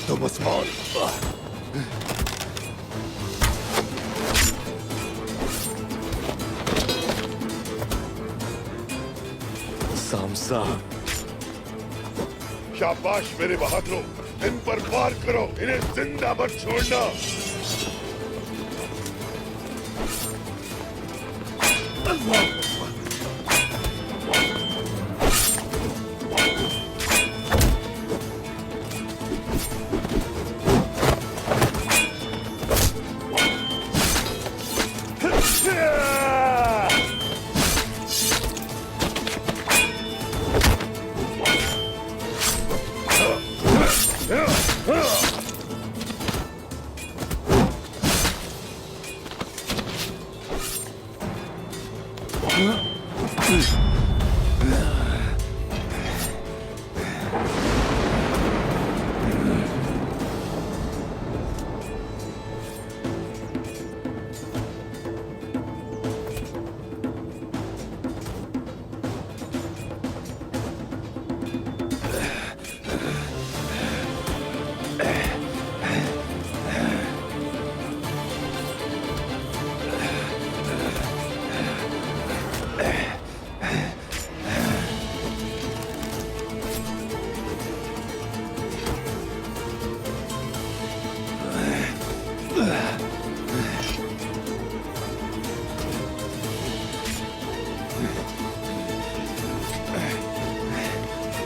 तुम उस्मान। सामसा। शाबाश मेरे बहादुरों, इन पर वार करो, इन्हें जिंदा मत छोड़ना।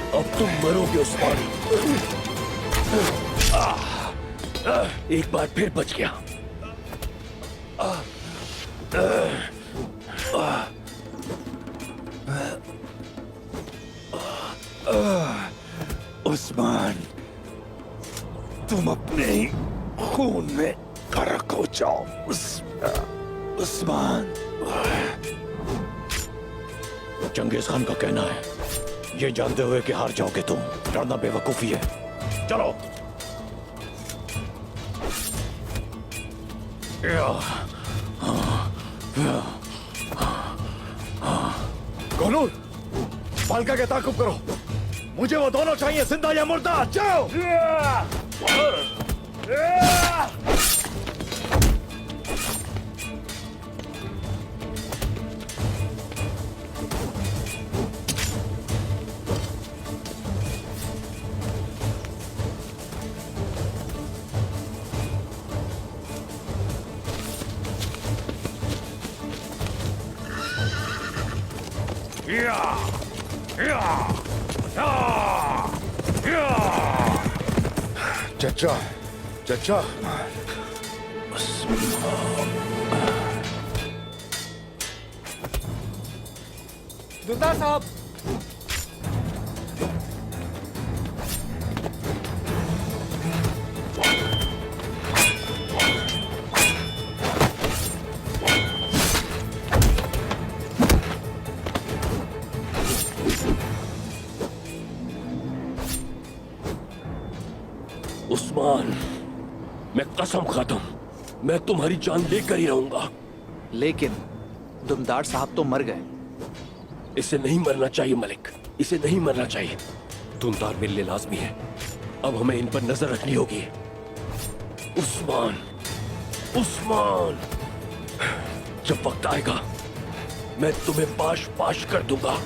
अब तुम मरोगे उस्मान। एक बार फिर बच गया। उस्मान, तुम अपने ही खून में गर्क हो जाओ। उस्मान। चंगेज खान का कहना है, ये जानते हुए कि हार जाओगे तुम, डरना बेवकूफी है। चलो। कोनूर, बालका के ताकुब करो, मुझे वो दोनों चाहिए, जिंदा या मुर्दा। जाओ। चचा, चचा। दुंदार साहब, उस्मान, मैं कसम खाता हूं, मैं तुम्हारी जान लेकर ही रहूंगा। लेकिन दुंदार साहब तो मर गए। इसे नहीं मरना चाहिए मलिक, इसे नहीं मरना चाहिए। दुंदार मेरे लिए लाजमी है, अब हमें इन पर नजर रखनी होगी। उस्मान, उस्मान, जब वक्त आएगा मैं तुम्हें पाश पाश कर दूंगा।